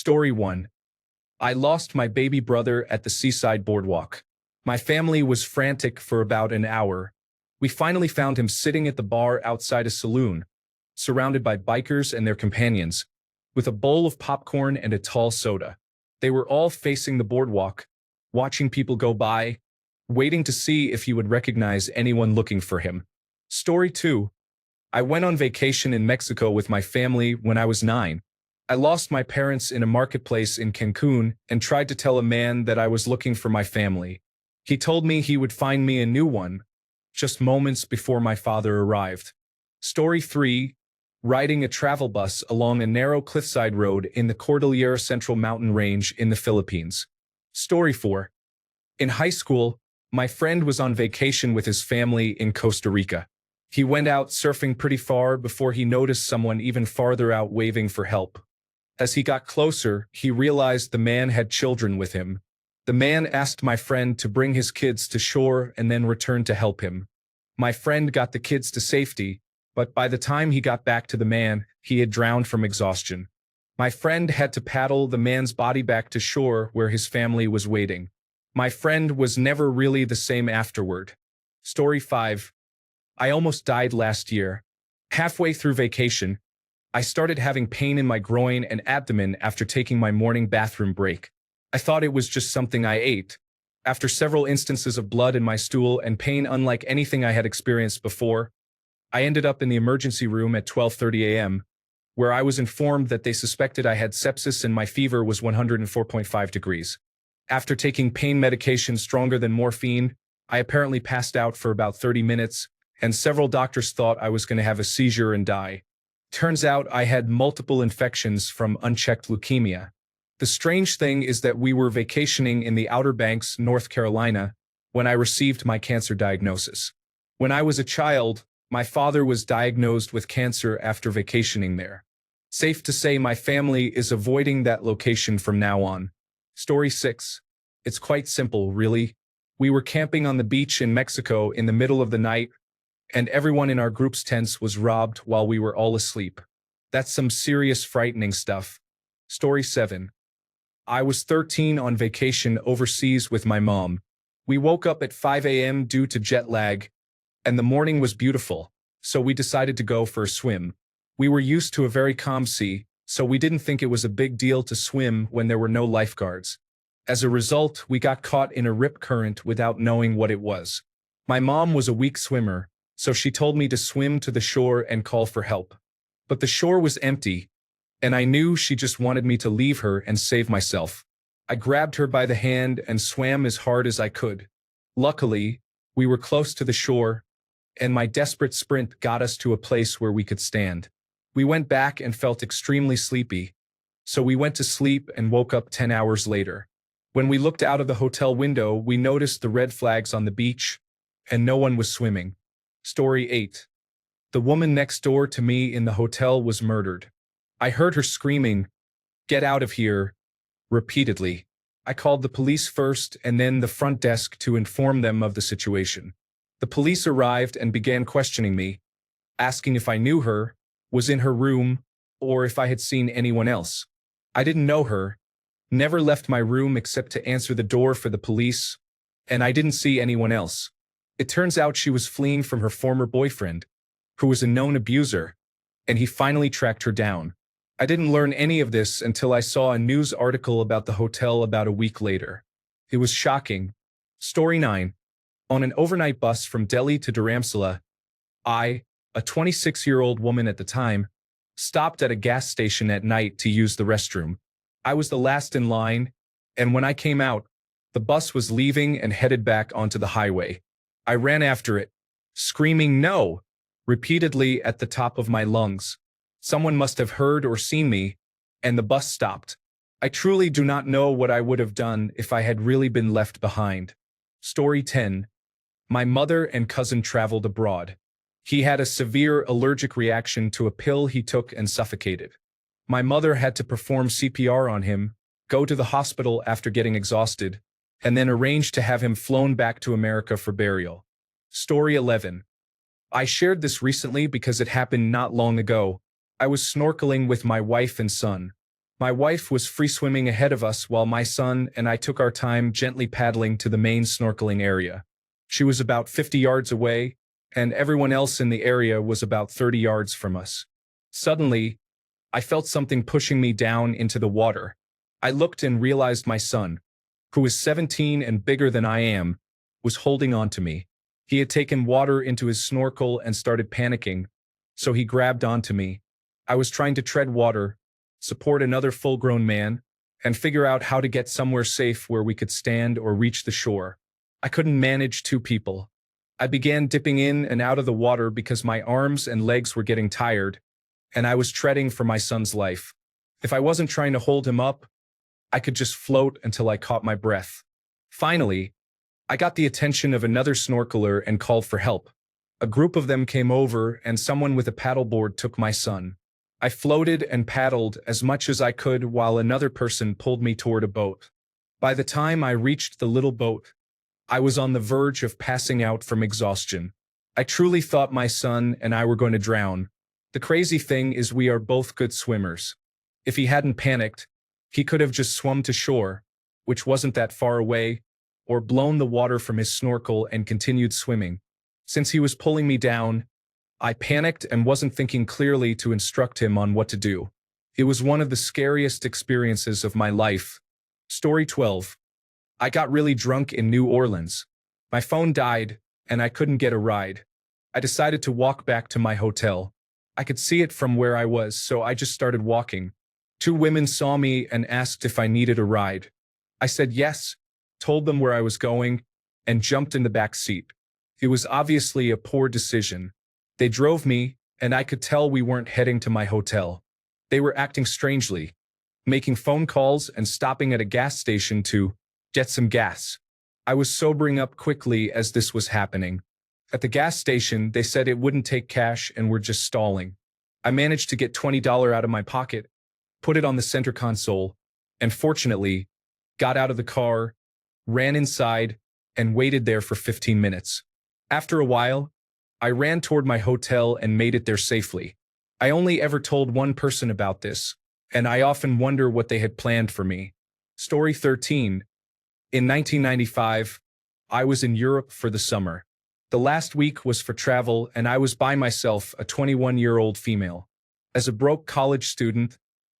Story 1. I lost my baby brother at the seaside boardwalk. My family was frantic for about an hour. We finally found him sitting at the bar outside a saloon, surrounded by bikers and their companions, with a bowl of popcorn and a tall soda. They were all facing the boardwalk, watching people go by, waiting to see if he would recognize anyone looking for him. Story 2. I went on vacation in Mexico with my family when I was 9. I lost my parents in a marketplace in Cancun and tried to tell a man that I was looking for my family. He told me he would find me a new one, just moments before my father arrived. Story 3. Riding a travel bus along a narrow cliffside road in the Cordillera Central Mountain Range in the Philippines. Story 4. In high school, my friend was on vacation with his family in Costa Rica. He went out surfing pretty far before he noticed someone even farther out waving for help. As he got closer, he realized the man had children with him. The man asked my friend to bring his kids to shore and then return to help him. My friend got the kids to safety, but by the time he got back to the man, he had drowned from exhaustion. My friend had to paddle the man's body back to shore where his family was waiting. My friend was never really the same afterward. Story 5. I almost died last year. Halfway through vacation, I started having pain in my groin and abdomen after taking my morning bathroom break. I thought it was just something I ate. After several instances of blood in my stool and pain unlike anything I had experienced before, I ended up in the emergency room at 12:30 a.m., where I was informed that they suspected I had sepsis and my fever was 104.5 degrees. After taking pain medication stronger than morphine, I apparently passed out for about 30 minutes, and several doctors thought I was going to have a seizure and die. Turns out I had multiple infections from unchecked leukemia. The strange thing is that we were vacationing in the Outer Banks, North Carolina, when I received my cancer diagnosis. When I was a child, my father was diagnosed with cancer after vacationing there. Safe to say my family is avoiding that location from now on. Story 6. It's quite simple, really. We were camping on the beach in Mexico in the middle of the night, and everyone in our group's tents was robbed while we were all asleep. That's some serious frightening stuff. Story 7. I was 13 on vacation overseas with my mom. We woke up at 5 a.m. due to jet lag, and the morning was beautiful, so we decided to go for a swim. We were used to a very calm sea, so we didn't think it was a big deal to swim when there were no lifeguards. As a result, we got caught in a rip current without knowing what it was. My mom was a weak swimmer, so she told me to swim to the shore and call for help. But the shore was empty, and I knew she just wanted me to leave her and save myself. I grabbed her by the hand and swam as hard as I could. Luckily, we were close to the shore, and my desperate sprint got us to a place where we could stand. We went back and felt extremely sleepy, so we went to sleep and woke up 10 hours later. When we looked out of the hotel window, we noticed the red flags on the beach, and no one was swimming. Story 8. The woman next door to me in the hotel was murdered. I heard her screaming, "Get out of here," repeatedly. I called the police first and then the front desk to inform them of the situation. The police arrived and began questioning me, asking if I knew her, was in her room, or if I had seen anyone else. I didn't know her, never left my room except to answer the door for the police, and I didn't see anyone else. It turns out she was fleeing from her former boyfriend, who was a known abuser, and he finally tracked her down. I didn't learn any of this until I saw a news article about the hotel about a week later. It was shocking. Story 9. On an overnight bus from Delhi to Dharamsala, I, a 26-year-old woman at the time, stopped at a gas station at night to use the restroom. I was the last in line, and when I came out, the bus was leaving and headed back onto the highway. I ran after it, screaming "no" repeatedly at the top of my lungs. Someone must have heard or seen me, and the bus stopped. I truly do not know what I would have done if I had really been left behind. Story 10. My mother and cousin traveled abroad. He had a severe allergic reaction to a pill he took and suffocated. My mother had to perform CPR on him, go to the hospital after getting exhausted, and then arrange to have him flown back to America for burial. Story 11. I shared this recently because it happened not long ago. I was snorkeling with my wife and son. My wife was free swimming ahead of us while my son and I took our time gently paddling to the main snorkeling area. She was about 50 yards away, and everyone else in the area was about 30 yards from us. Suddenly, I felt something pushing me down into the water. I looked and realized my son, who was 17 and bigger than I am, was holding on to me. He had taken water into his snorkel and started panicking, so he grabbed onto me. I was trying to tread water, support another full-grown man, and figure out how to get somewhere safe where we could stand or reach the shore. I couldn't manage two people. I began dipping in and out of the water because my arms and legs were getting tired, and I was treading for my son's life. If I wasn't trying to hold him up, I could just float until I caught my breath. Finally, I got the attention of another snorkeler and called for help. A group of them came over and someone with a paddleboard took my son. I floated and paddled as much as I could while another person pulled me toward a boat. By the time I reached the little boat, I was on the verge of passing out from exhaustion. I truly thought my son and I were going to drown. The crazy thing is we are both good swimmers. If he hadn't panicked, he could have just swum to shore, which wasn't that far away, or blown the water from his snorkel and continued swimming. Since he was pulling me down, I panicked and wasn't thinking clearly to instruct him on what to do. It was one of the scariest experiences of my life. Story 12. I got really drunk in New Orleans. My phone died, and I couldn't get a ride. I decided to walk back to my hotel. I could see it from where I was, so I just started walking. Two women saw me and asked if I needed a ride. I said yes, told them where I was going, and jumped in the back seat. It was obviously a poor decision. They drove me, and I could tell we weren't heading to my hotel. They were acting strangely, making phone calls and stopping at a gas station to get some gas. I was sobering up quickly as this was happening. At the gas station, they said it wouldn't take cash and were just stalling. I managed to get $20 out of my pocket, put it on the center console, and fortunately, got out of the car, ran inside, and waited there for 15 minutes. After a while, I ran toward my hotel and made it there safely. I only ever told one person about this, and I often wonder what they had planned for me. Story 13. In 1995, I was in Europe for the summer. The last week was for travel, and I was by myself, a 21-year-old female. As a broke college student,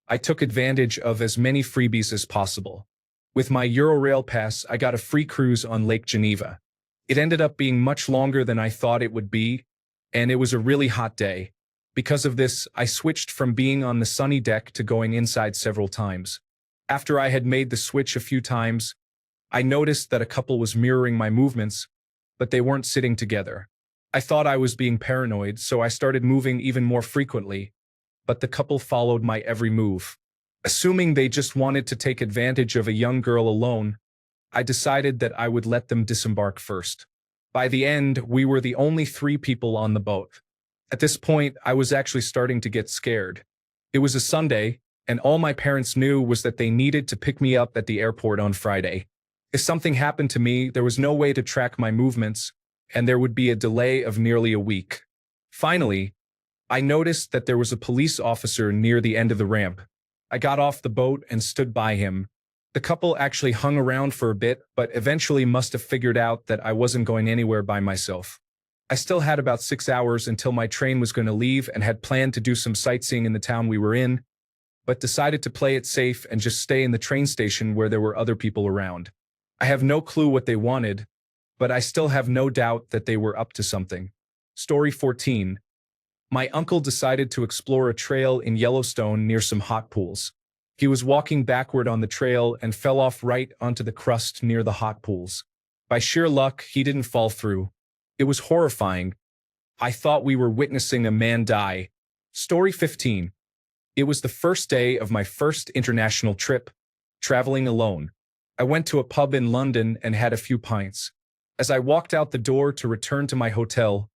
I took advantage of as many freebies as possible. With my Eurorail pass, I got a free cruise on Lake Geneva. It ended up being much longer than I thought it would be, and it was a really hot day. Because of this, I switched from being on the sunny deck to going inside several times. After I had made the switch a few times, I noticed that a couple was mirroring my movements, but they weren't sitting together. I thought I was being paranoid, so I started moving even more frequently, but the couple followed my every move. Assuming they just wanted to take advantage of a young girl alone, I decided that I would let them disembark first. By the end, we were the only 3 people on the boat. At this point, I was actually starting to get scared. It was a Sunday, and all my parents knew was that they needed to pick me up at the airport on Friday. If something happened to me, there was no way to track my movements, and there would be a delay of nearly a week. Finally, I noticed that there was a police officer near the end of the ramp. I got off the boat and stood by him. The couple actually hung around for a bit, but eventually must have figured out that I wasn't going anywhere by myself. I still had about 6 hours until my train was going to leave and had planned to do some sightseeing in the town we were in, but decided to play it safe and just stay in the train station where there were other people around. I have no clue what they wanted, but I still have no doubt that they were up to something. Story 14. My uncle decided to explore a trail in Yellowstone near some hot pools. He was walking backward on the trail and fell off right onto the crust near the hot pools. By sheer luck, he didn't fall through. It was horrifying. I thought we were witnessing a man die. Story 15. It was the first day of my first international trip, traveling alone. I went to a pub in London and had a few pints. As I walked out the door to return to my hotel,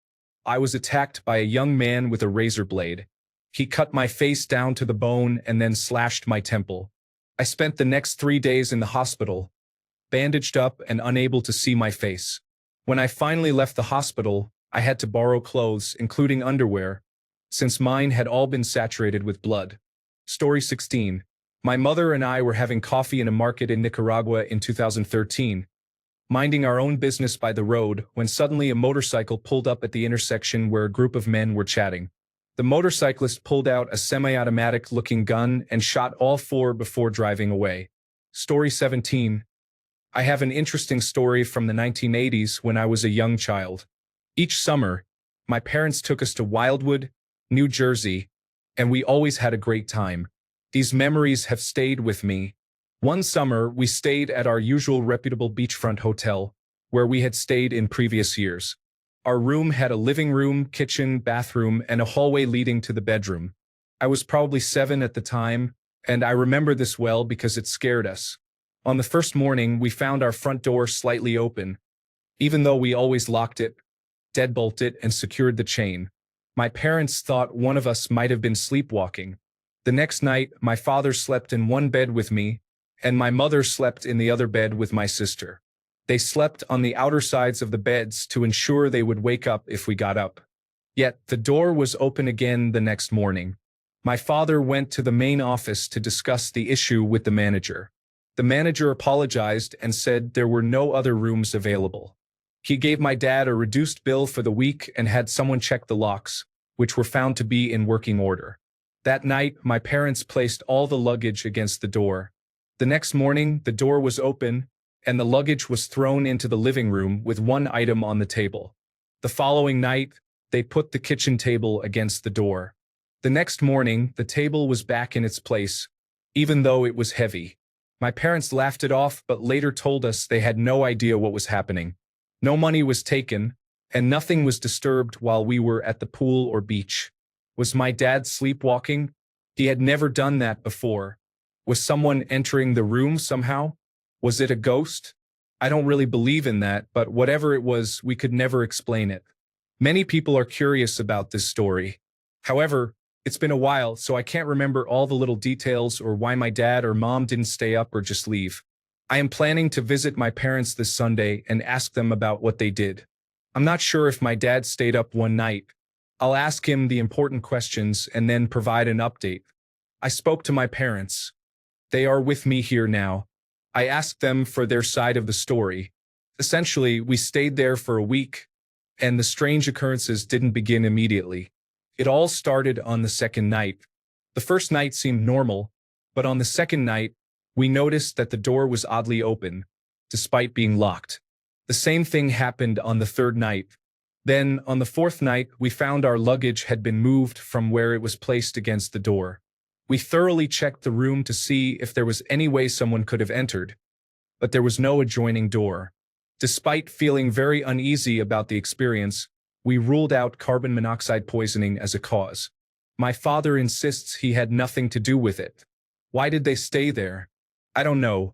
I was attacked by a young man with a razor blade. He cut my face down to the bone and then slashed my temple. I spent the next 3 days in the hospital, bandaged up and unable to see my face. When I finally left the hospital, I had to borrow clothes, including underwear, since mine had all been saturated with blood. Story 16. My mother and I were having coffee in a market in Nicaragua in 2013, minding our own business by the road, when suddenly a motorcycle pulled up at the intersection where a group of men were chatting. The motorcyclist pulled out a semi-automatic-looking gun and shot all four before driving away. Story 17. I have an interesting story from the 1980s when I was a young child. Each summer, my parents took us to Wildwood, New Jersey, and we always had a great time. These memories have stayed with me. One summer, we stayed at our usual reputable beachfront hotel, where we had stayed in previous years. Our room had a living room, kitchen, bathroom, and a hallway leading to the bedroom. I was probably 7 at the time, and I remember this well because it scared us. On the first morning, we found our front door slightly open, even though we always locked it, deadbolted it, and secured the chain. My parents thought one of us might have been sleepwalking. The next night, my father slept in one bed with me, and my mother slept in the other bed with my sister. They slept on the outer sides of the beds to ensure they would wake up if we got up. Yet, the door was open again the next morning. My father went to the main office to discuss the issue with the manager. The manager apologized and said there were no other rooms available. He gave my dad a reduced bill for the week and had someone check the locks, which were found to be in working order. That night, my parents placed all the luggage against the door. The next morning, the door was open, and the luggage was thrown into the living room with one item on the table. The following night, they put the kitchen table against the door. The next morning, the table was back in its place, even though it was heavy. My parents laughed it off but later told us they had no idea what was happening. No money was taken, and nothing was disturbed while we were at the pool or beach. Was my dad sleepwalking? He had never done that before. Was someone entering the room somehow? Was it a ghost? I don't really believe in that, but whatever it was, we could never explain it. Many people are curious about this story. However, it's been a while, so I can't remember all the little details or why my dad or mom didn't stay up or just leave. I am planning to visit my parents this Sunday and ask them about what they did. I'm not sure if my dad stayed up one night. I'll ask him the important questions and then provide an update. I spoke to my parents. They are with me here now. I asked them for their side of the story. Essentially, we stayed there for a week, and the strange occurrences didn't begin immediately. It all started on the second night. The first night seemed normal, but on the second night, we noticed that the door was oddly open, despite being locked. The same thing happened on the third night. Then, on the fourth night, we found our luggage had been moved from where it was placed against the door. We thoroughly checked the room to see if there was any way someone could have entered, but there was no adjoining door. Despite feeling very uneasy about the experience, we ruled out carbon monoxide poisoning as a cause. My father insists he had nothing to do with it. Why did they stay there? I don't know.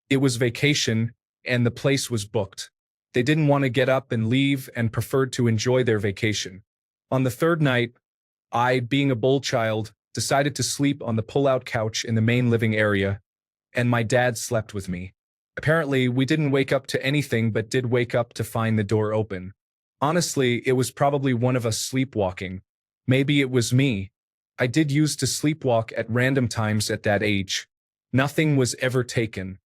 It was vacation, and the place was booked. They didn't want to get up and leave and preferred to enjoy their vacation. On the third night, I, being a bold child, decided to sleep on the pull-out couch in the main living area, and my dad slept with me. Apparently, we didn't wake up to anything but did wake up to find the door open. Honestly, it was probably one of us sleepwalking. Maybe it was me. I did used to sleepwalk at random times at that age. Nothing was ever taken.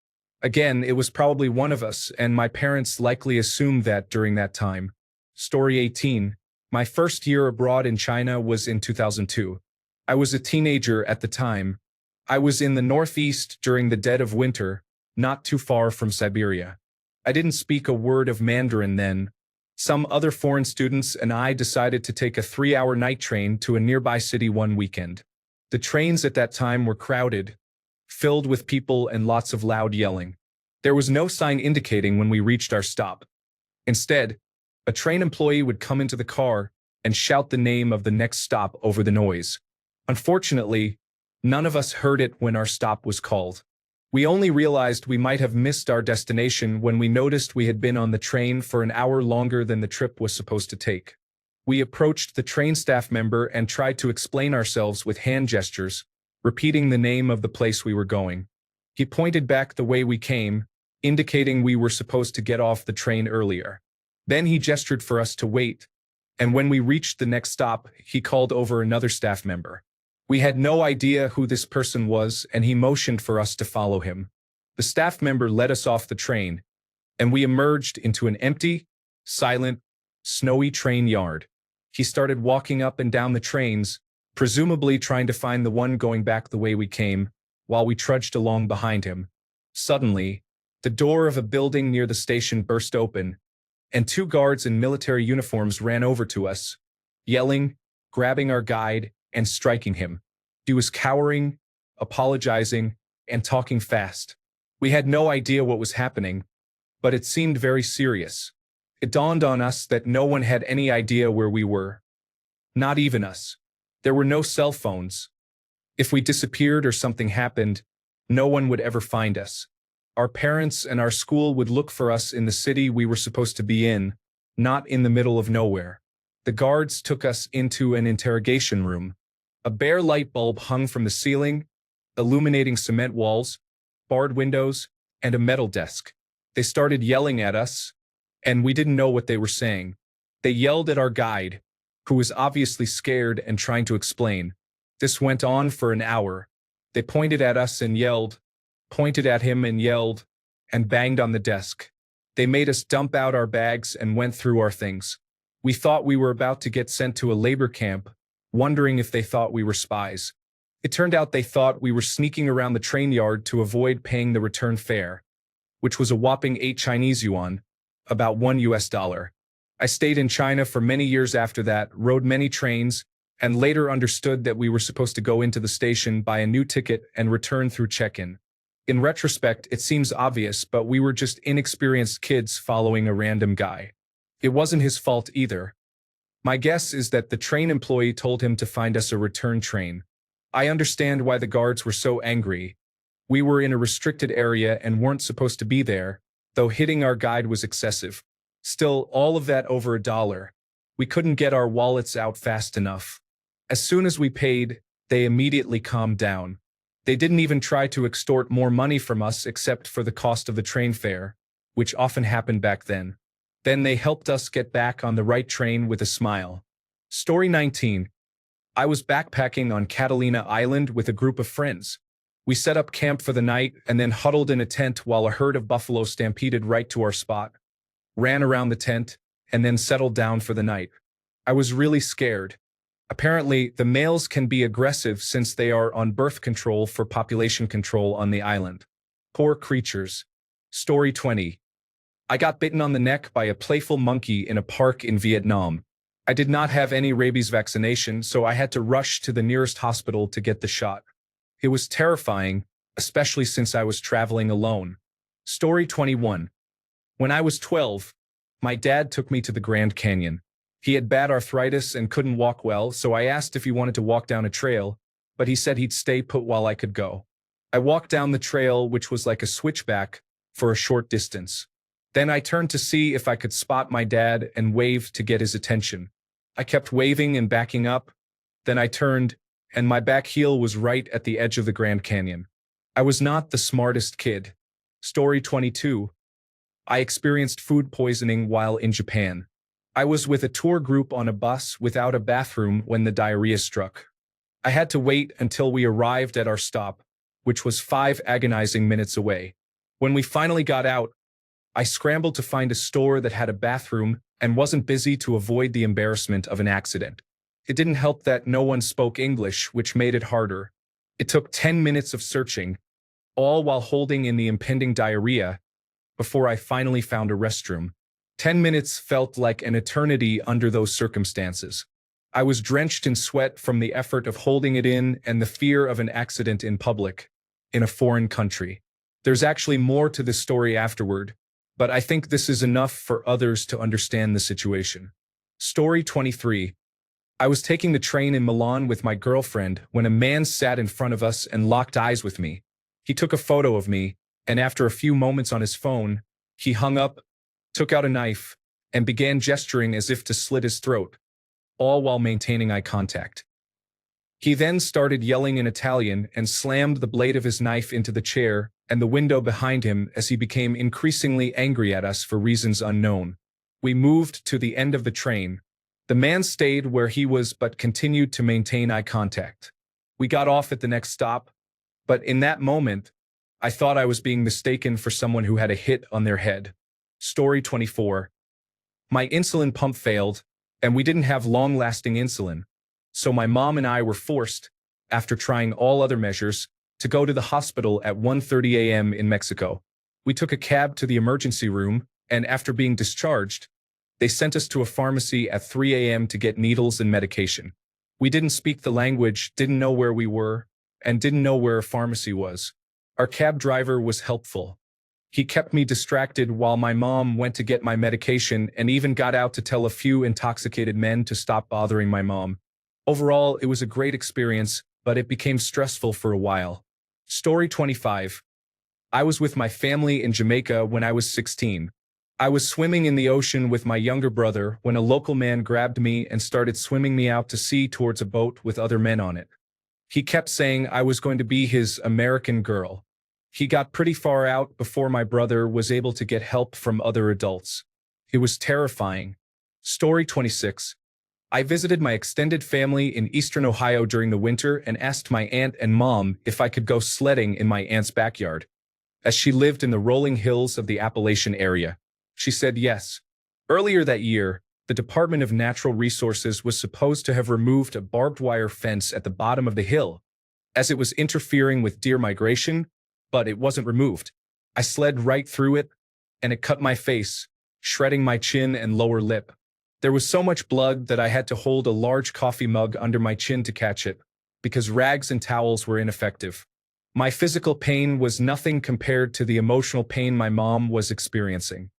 Again, it was probably one of us, and my parents likely assumed that during that time. Story 18. My first year abroad in China was in 2002. I was a teenager at the time. I was in the Northeast during the dead of winter, not too far from Siberia. I didn't speak a word of Mandarin then. Some other foreign students and I decided to take a 3-hour night train to a nearby city one weekend. The trains at that time were crowded, filled with people and lots of loud yelling. There was no sign indicating when we reached our stop. Instead, a train employee would come into the car and shout the name of the next stop over the noise. Unfortunately, none of us heard it when our stop was called. We only realized we might have missed our destination when we noticed we had been on the train for an hour longer than the trip was supposed to take. We approached the train staff member and tried to explain ourselves with hand gestures, repeating the name of the place we were going. He pointed back the way we came, indicating we were supposed to get off the train earlier. Then he gestured for us to wait, and when we reached the next stop, he called over another staff member. We had no idea who this person was, and he motioned for us to follow him. The staff member led us off the train, and we emerged into an empty, silent, snowy train yard. He started walking up and down the trains, presumably trying to find the one going back the way we came, while we trudged along behind him. Suddenly, the door of a building near the station burst open, and two guards in military uniforms ran over to us, yelling, grabbing our guide, and striking him. He was cowering, apologizing, and talking fast. We had no idea what was happening, but it seemed very serious. It dawned on us that no one had any idea where we were. Not even us. There were no cell phones. If we disappeared or something happened, no one would ever find us. Our parents and our school would look for us in the city we were supposed to be in, not in the middle of nowhere. The guards took us into an interrogation room. A bare light bulb hung from the ceiling, illuminating cement walls, barred windows, and a metal desk. They started yelling at us, and we didn't know what they were saying. They yelled at our guide, who was obviously scared and trying to explain. This went on for an hour. They pointed at us and yelled, pointed at him and yelled, and banged on the desk. They made us dump out our bags and went through our things. We thought we were about to get sent to a labor camp, wondering if they thought we were spies. It turned out they thought we were sneaking around the train yard to avoid paying the return fare, which was a whopping 8 Chinese yuan, about $1. I stayed in China for many years after that, rode many trains, and later understood that we were supposed to go into the station, buy a new ticket, and return through check-in. In retrospect, it seems obvious, but we were just inexperienced kids following a random guy. It wasn't his fault either. My guess is that the train employee told him to find us a return train. I understand why the guards were so angry. We were in a restricted area and weren't supposed to be there, though hitting our guide was excessive. Still, all of that over $1. We couldn't get our wallets out fast enough. As soon as we paid, they immediately calmed down. They didn't even try to extort more money from us except for the cost of the train fare, which often happened back then. Then they helped us get back on the right train with a smile. Story 19. I was backpacking on Catalina Island with a group of friends. We set up camp for the night and then huddled in a tent while a herd of buffalo stampeded right to our spot, ran around the tent, and then settled down for the night. I was really scared. Apparently, the males can be aggressive since they are on birth control for population control on the island. Poor creatures. Story 20. I got bitten on the neck by a playful monkey in a park in Vietnam. I did not have any rabies vaccination, so I had to rush to the nearest hospital to get the shot. It was terrifying, especially since I was traveling alone. Story 21. When I was 12, my dad took me to the Grand Canyon. He had bad arthritis and couldn't walk well, so I asked if he wanted to walk down a trail, but he said he'd stay put while I could go. I walked down the trail, which was like a switchback, for a short distance. Then I turned to see if I could spot my dad and waved to get his attention. I kept waving and backing up. Then I turned, and my back heel was right at the edge of the Grand Canyon. I was not the smartest kid. Story 22. I experienced food poisoning while in Japan. I was with a tour group on a bus without a bathroom when the diarrhea struck. I had to wait until we arrived at our stop, which was 5 agonizing minutes away. When we finally got out, I scrambled to find a store that had a bathroom and wasn't busy to avoid the embarrassment of an accident. It didn't help that no one spoke English, which made it harder. It took 10 minutes of searching, all while holding in the impending diarrhea, before I finally found a restroom. 10 minutes felt like an eternity under those circumstances. I was drenched in sweat from the effort of holding it in and the fear of an accident in public, in a foreign country. There's actually more to this story afterward, but I think this is enough for others to understand the situation. Story 23. I was taking the train in Milan with my girlfriend when a man sat in front of us and locked eyes with me. He took a photo of me, and after a few moments on his phone, he hung up, took out a knife, and began gesturing as if to slit his throat, all while maintaining eye contact. He then started yelling in Italian and slammed the blade of his knife into the chair and the window behind him as he became increasingly angry at us for reasons unknown. We moved to the end of the train. The man stayed where he was but continued to maintain eye contact. We got off at the next stop, but in that moment, I thought I was being mistaken for someone who had a hit on their head. Story 24. My insulin pump failed, and we didn't have long-lasting insulin. So my mom and I were forced, after trying all other measures, to go to the hospital at 1:30 a.m. in Mexico. We took a cab to the emergency room, and after being discharged, they sent us to a pharmacy at 3 a.m. to get needles and medication. We didn't speak the language, didn't know where we were, and didn't know where a pharmacy was. Our cab driver was helpful. He kept me distracted while my mom went to get my medication and even got out to tell a few intoxicated men to stop bothering my mom. Overall, it was a great experience, but it became stressful for a while. Story 25. I was with my family in Jamaica when I was 16. I was swimming in the ocean with my younger brother when a local man grabbed me and started swimming me out to sea towards a boat with other men on it. He kept saying I was going to be his American girl. He got pretty far out before my brother was able to get help from other adults. It was terrifying. Story 26. I visited my extended family in eastern Ohio during the winter and asked my aunt and mom if I could go sledding in my aunt's backyard, as she lived in the rolling hills of the Appalachian area. She said yes. Earlier that year, the Department of Natural Resources was supposed to have removed a barbed wire fence at the bottom of the hill, as it was interfering with deer migration, but it wasn't removed. I slid right through it, and it cut my face, shredding my chin and lower lip. There was so much blood that I had to hold a large coffee mug under my chin to catch it, because rags and towels were ineffective. My physical pain was nothing compared to the emotional pain my mom was experiencing.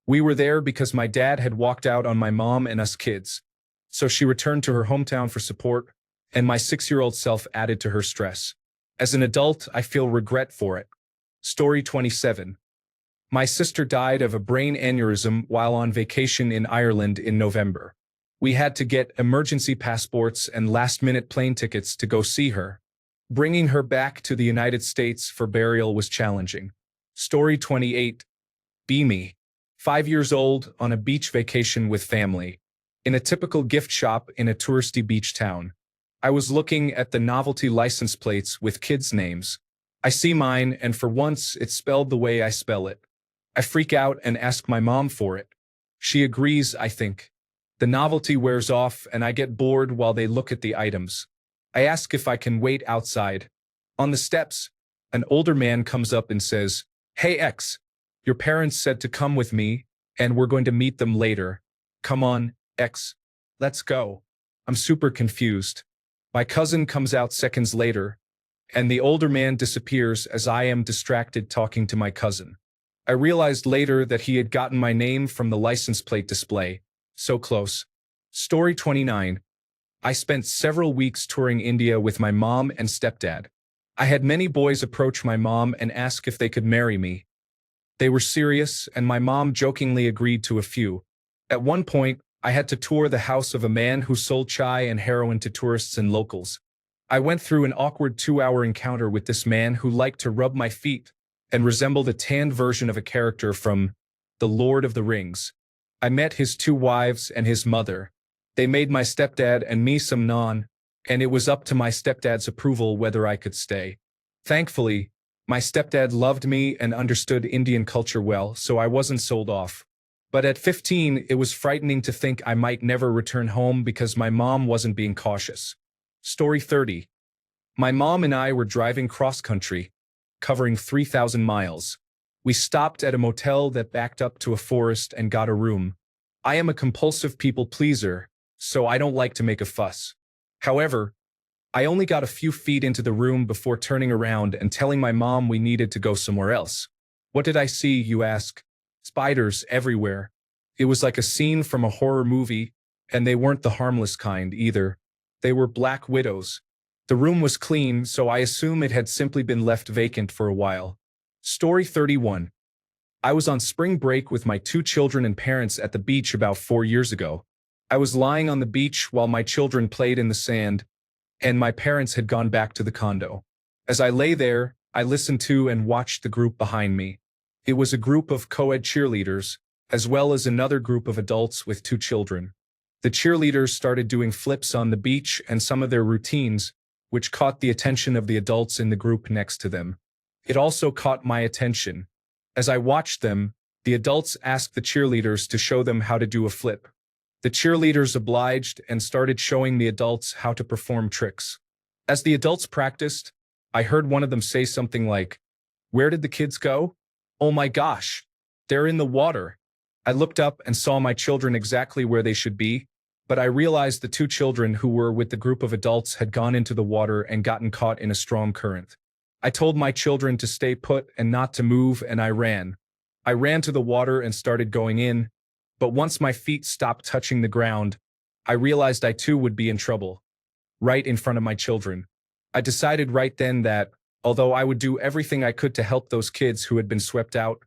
We were there because my dad had walked out on my mom and us kids, so she returned to her hometown for support, and my 6-year-old self added to her stress. As an adult, I feel regret for it. Story 27. My sister died of a brain aneurysm while on vacation in Ireland in November. We had to get emergency passports and last-minute plane tickets to go see her. Bringing her back to the United States for burial was challenging. Story 28. Me. 5 years old, on a beach vacation with family. In a typical gift shop in a touristy beach town. I was looking at the novelty license plates with kids' names. I see mine, and for once, it's spelled the way I spell it. I freak out and ask my mom for it. She agrees, I think. The novelty wears off, and I get bored while they look at the items. I ask if I can wait outside. On the steps, an older man comes up and says, "Hey X, your parents said to come with me, and we're going to meet them later. Come on, X. Let's go." I'm super confused. My cousin comes out seconds later, and the older man disappears as I am distracted talking to my cousin. I realized later that he had gotten my name from the license plate display. So close. Story 29. I spent several weeks touring India with my mom and stepdad. I had many boys approach my mom and ask if they could marry me. They were serious, and my mom jokingly agreed to a few. At one point, I had to tour the house of a man who sold chai and heroin to tourists and locals. I went through an awkward 2-hour encounter with this man who liked to rub my feet and resembled a tanned version of a character from The Lord of the Rings. I met his 2 wives and his mother. They made my stepdad and me some naan, and it was up to my stepdad's approval whether I could stay. Thankfully, my stepdad loved me and understood Indian culture well, so I wasn't sold off. But at 15, it was frightening to think I might never return home because my mom wasn't being cautious. Story 30. My mom and I were driving cross-country, covering 3,000 miles. We stopped at a motel that backed up to a forest and got a room. I am a compulsive people pleaser, so I don't like to make a fuss. However, I only got a few feet into the room before turning around and telling my mom we needed to go somewhere else. What did I see, you ask? Spiders everywhere. It was like a scene from a horror movie, and they weren't the harmless kind either. They were black widows. The room was clean, so I assume it had simply been left vacant for a while. Story 31. I was on spring break with my 2 children and parents at the beach about 4 years ago. I was lying on the beach while my children played in the sand, and my parents had gone back to the condo. As I lay there, I listened to and watched the group behind me. It was a group of co-ed cheerleaders, as well as another group of adults with 2 children. The cheerleaders started doing flips on the beach, and some of their routines, which caught the attention of the adults in the group next to them. It also caught my attention. As I watched them, the adults asked the cheerleaders to show them how to do a flip. The cheerleaders obliged and started showing the adults how to perform tricks. As the adults practiced, I heard one of them say something like, "Where did the kids go? Oh my gosh, they're in the water." I looked up and saw my children exactly where they should be, but I realized the two children who were with the group of adults had gone into the water and gotten caught in a strong current. I told my children to stay put and not to move, and I ran. I ran to the water and started going in, but once my feet stopped touching the ground, I realized I too would be in trouble, right in front of my children. I decided right then that, although I would do everything I could to help those kids who had been swept out,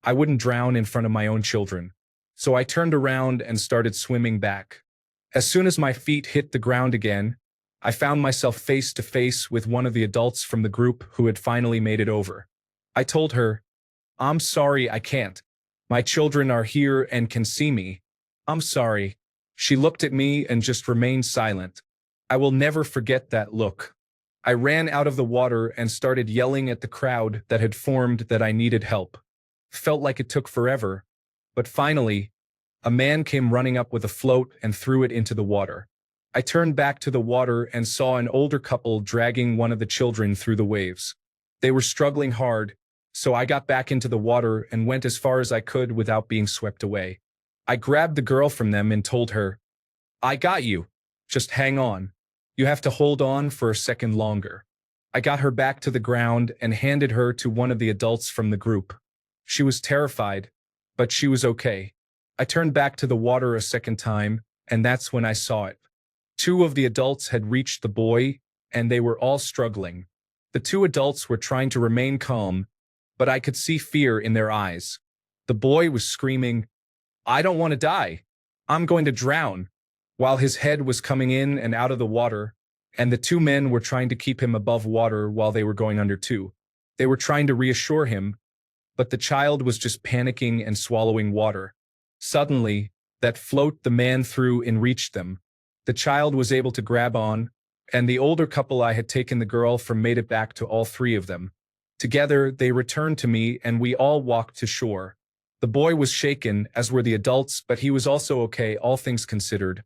I wouldn't drown in front of my own children. So I turned around and started swimming back. As soon as my feet hit the ground again, I found myself face to face with one of the adults from the group who had finally made it over. I told her, "I'm sorry, I can't. My children are here and can see me. I'm sorry." She looked at me and just remained silent. I will never forget that look. I ran out of the water and started yelling at the crowd that had formed that I needed help. Felt like it took forever, but finally, a man came running up with a float and threw it into the water. I turned back to the water and saw an older couple dragging one of the children through the waves. They were struggling hard, so I got back into the water and went as far as I could without being swept away. I grabbed the girl from them and told her, "I got you. Just hang on. You have to hold on for a second longer." I got her back to the ground and handed her to one of the adults from the group. She was terrified, but she was okay. I turned back to the water a second time, and that's when I saw it. Two of the adults had reached the boy, and they were all struggling. The two adults were trying to remain calm, but I could see fear in their eyes. The boy was screaming, "I don't want to die. I'm going to drown," while his head was coming in and out of the water, and the two men were trying to keep him above water while they were going under too. They were trying to reassure him, but the child was just panicking and swallowing water. Suddenly, that float the man threw in reached them. The child was able to grab on, and the older couple I had taken the girl from made it back to all three of them. Together, they returned to me and we all walked to shore. The boy was shaken, as were the adults, but he was also okay, all things considered.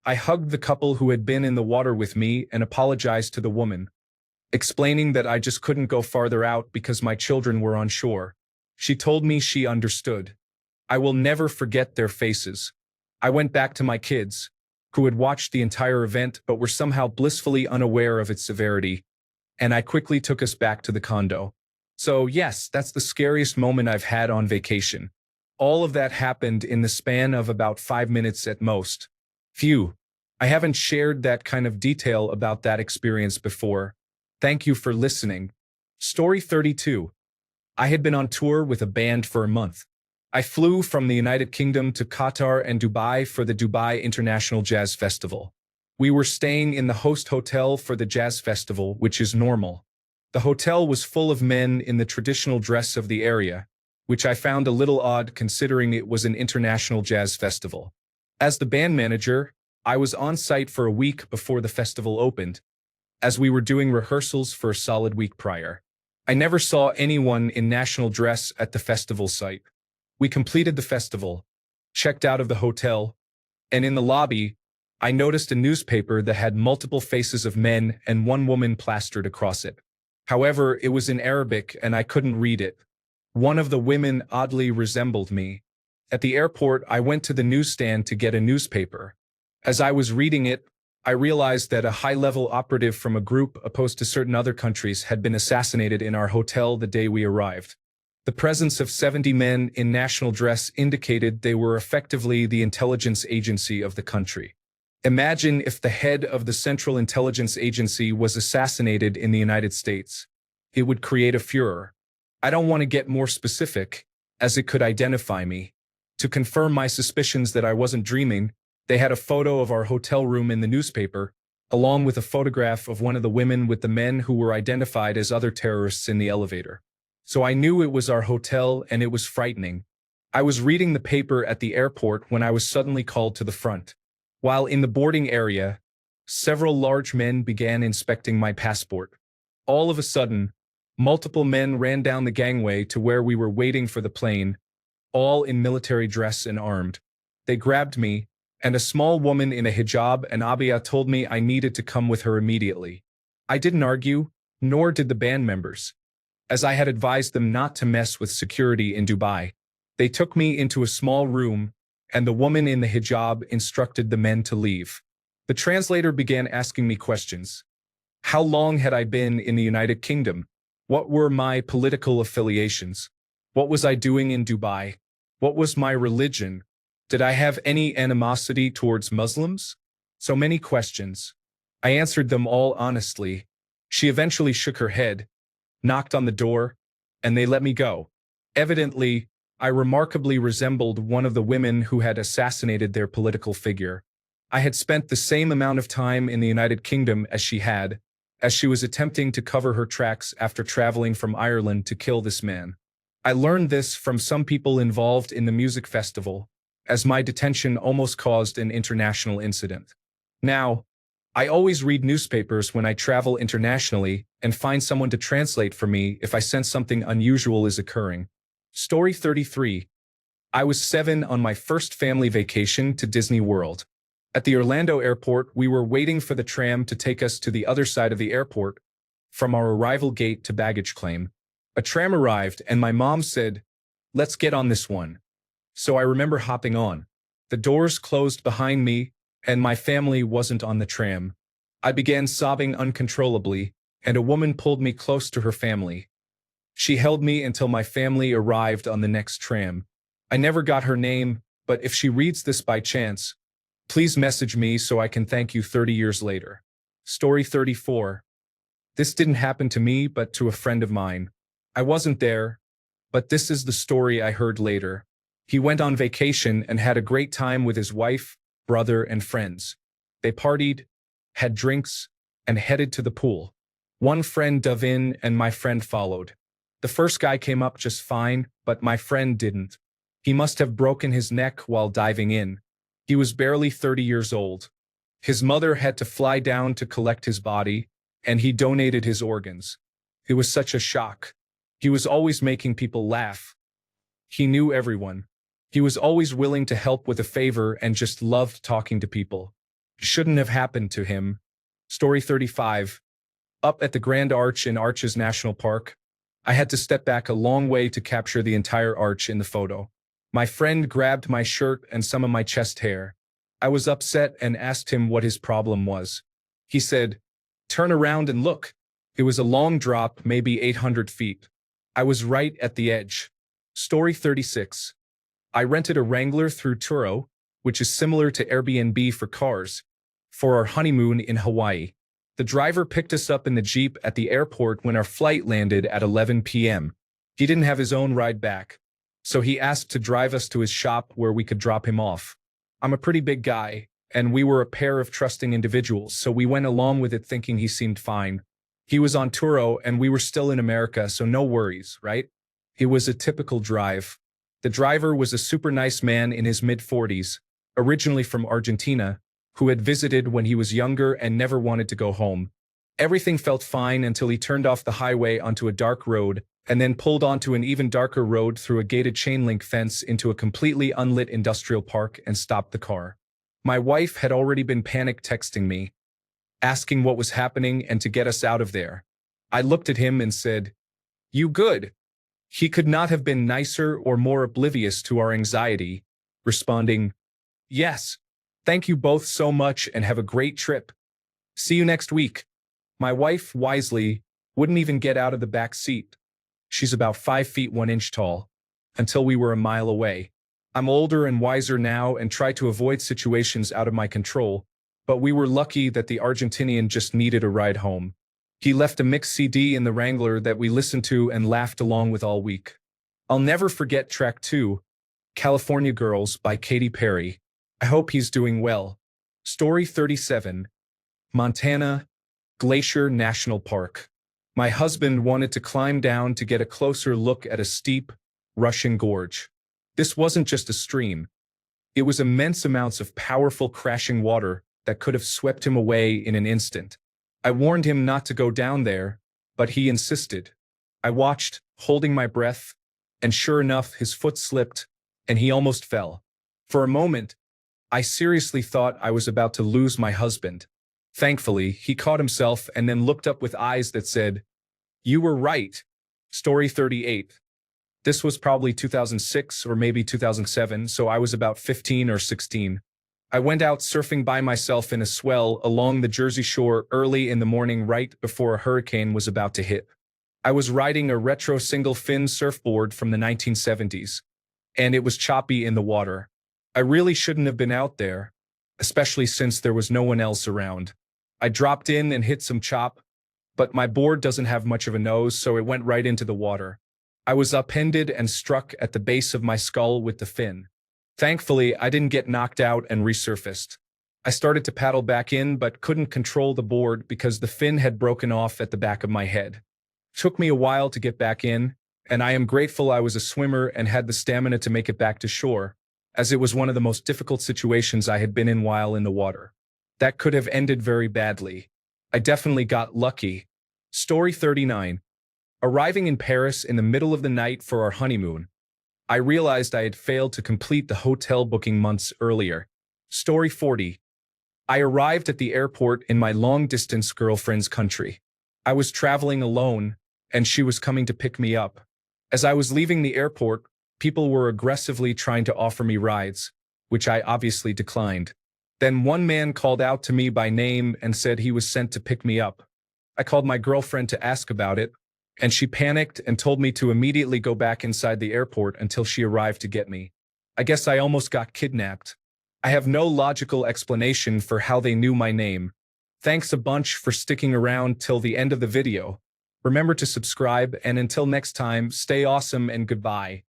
I hugged the couple who had been in the water with me and apologized to the woman, explaining that I just couldn't go farther out because my children were on shore. She told me she understood. I will never forget their faces. I went back to my kids, who had watched the entire event but were somehow blissfully unaware of its severity, and I quickly took us back to the condo. So yes, that's the scariest moment I've had on vacation. All of that happened in the span of about 5 minutes at most. Phew, I haven't shared that kind of detail about that experience before. Thank you for listening. Story 32. I had been on tour with a band for a month. I flew from the United Kingdom to Qatar and Dubai for the Dubai International Jazz Festival. We were staying in the host hotel for the jazz festival, which is normal. The hotel was full of men in the traditional dress of the area, which I found a little odd considering it was an international jazz festival. As the band manager, I was on site for a week before the festival opened, as we were doing rehearsals for a solid week prior. I never saw anyone in national dress at the festival site. We completed the festival, checked out of the hotel, and in the lobby, I noticed a newspaper that had multiple faces of men and one woman plastered across it. However, it was in Arabic and I couldn't read it. One of the women oddly resembled me. At the airport, I went to the newsstand to get a newspaper. As I was reading it, I realized that a high-level operative from a group opposed to certain other countries had been assassinated in our hotel the day we arrived. The presence of 70 men in national dress indicated they were effectively the intelligence agency of the country. Imagine if the head of the Central Intelligence Agency was assassinated in the United States. It would create a furor. I don't want to get more specific, as it could identify me. To confirm my suspicions that I wasn't dreaming, they had a photo of our hotel room in the newspaper, along with a photograph of one of the women with the men who were identified as other terrorists in the elevator. So I knew it was our hotel and it was frightening. I was reading the paper at the airport when I was suddenly called to the front. While in the boarding area, Several large men began inspecting my passport. All of a sudden, multiple men ran down the gangway to where we were waiting for the plane, all in military dress and armed. They grabbed me, and a small woman in a hijab and abaya told me I needed to come with her immediately. I didn't argue, nor did the band members, as I had advised them not to mess with security in Dubai. They took me into a small room, and the woman in the hijab instructed the men to leave. The translator began asking me questions. How long had I been in the United Kingdom? What were my political affiliations? What was I doing in Dubai? What was my religion? Did I have any animosity towards Muslims? So many questions. I answered them all honestly. She eventually shook her head, knocked on the door, and they let me go. Evidently, I remarkably resembled one of the women who had assassinated their political figure. I had spent the same amount of time in the United Kingdom as she had, as she was attempting to cover her tracks after traveling from Ireland to kill this man. I learned this from some people involved in the music festival, as my detention almost caused an international incident. Now, I always read newspapers when I travel internationally and find someone to translate for me if I sense something unusual is occurring. Story 33. I was 7 on my first family vacation to Disney World. At the Orlando airport, we were waiting for the tram to take us to the other side of the airport, from our arrival gate to baggage claim. A tram arrived and my mom said, "Let's get on this one." So I remember hopping on. The doors closed behind me and my family wasn't on the tram. I began sobbing uncontrollably and a woman pulled me close to her family. She held me until my family arrived on the next tram. I never got her name, but if she reads this by chance, please message me so I can thank you 30 years later. Story 34. This didn't happen to me but to a friend of mine. I wasn't there, but this is the story I heard later. He went on vacation and had a great time with his wife, brother, and friends. They partied, had drinks, and headed to the pool. One friend dove in and my friend followed. The first guy came up just fine, but my friend didn't. He must have broken his neck while diving in. He was barely 30 years old. His mother had to fly down to collect his body, and he donated his organs. It was such a shock. He was always making people laugh. He knew everyone. He was always willing to help with a favor and just loved talking to people. It shouldn't have happened to him. Story 35. Up at the Grand Arch in Arches National Park, I had to step back a long way to capture the entire arch in the photo. My friend grabbed my shirt and some of my chest hair. I was upset and asked him what his problem was. He said, "Turn around and look." It was a long drop, maybe 800 feet. I was right at the edge. Story 36. I rented a Wrangler through Turo, which is similar to Airbnb for cars, for our honeymoon in Hawaii. The driver picked us up in the Jeep at the airport when our flight landed at 11 p.m. He didn't have his own ride back, so he asked to drive us to his shop where we could drop him off. I'm a pretty big guy, and we were a pair of trusting individuals, so we went along with it thinking he seemed fine. He was on Turo and we were still in America, so no worries, right? It was a typical drive. The driver was a super nice man in his mid-40s, originally from Argentina, who had visited when he was younger and never wanted to go home. Everything felt fine until he turned off the highway onto a dark road and then pulled onto an even darker road through a gated chain-link fence into a completely unlit industrial park and stopped the car. My wife had already been panic texting me, asking what was happening and to get us out of there. I looked at him and said, "You good?" He could not have been nicer or more oblivious to our anxiety, responding, "Yes, thank you both so much and have a great trip. See you next week." My wife, wisely, wouldn't even get out of the back seat. She's about 5 feet 1 inch tall, until we were a mile away. I'm older and wiser now and try to avoid situations out of my control, but we were lucky that the Argentinian just needed a ride home. He left a mixed CD in the Wrangler that we listened to and laughed along with all week. I'll never forget track 2, California Girls by Katy Perry. I hope he's doing well. Story 37. Montana, Glacier National Park. My husband wanted to climb down to get a closer look at a steep, rushing gorge. This wasn't just a stream. It was immense amounts of powerful crashing water that could have swept him away in an instant. I warned him not to go down there, but he insisted. I watched, holding my breath, and sure enough, his foot slipped, and he almost fell. For a moment, I seriously thought I was about to lose my husband. Thankfully, he caught himself and then looked up with eyes that said, "You were right." Story 38. This was probably 2006 or maybe 2007, so I was about 15 or 16. I went out surfing by myself in a swell along the Jersey Shore early in the morning right before a hurricane was about to hit. I was riding a retro single-fin surfboard from the 1970s, and it was choppy in the water. I really shouldn't have been out there, especially since there was no one else around. I dropped in and hit some chop, but my board doesn't have much of a nose, so it went right into the water. I was upended and struck at the base of my skull with the fin. Thankfully, I didn't get knocked out and resurfaced. I started to paddle back in but couldn't control the board because the fin had broken off at the back of my head. It took me a while to get back in, and I am grateful I was a swimmer and had the stamina to make it back to shore, as it was one of the most difficult situations I had been in while in the water. That could have ended very badly. I definitely got lucky. Story 39. Arriving in Paris in the middle of the night for our honeymoon, I realized I had failed to complete the hotel booking months earlier. Story 40. I arrived at the airport in my long-distance girlfriend's country. I was traveling alone, and she was coming to pick me up. As I was leaving the airport, people were aggressively trying to offer me rides, which I obviously declined. Then one man called out to me by name and said he was sent to pick me up. I called my girlfriend to ask about it, and she panicked and told me to immediately go back inside the airport until she arrived to get me. I guess I almost got kidnapped. I have no logical explanation for how they knew my name. Thanks a bunch for sticking around till the end of the video. Remember to subscribe, and until next time, stay awesome and goodbye.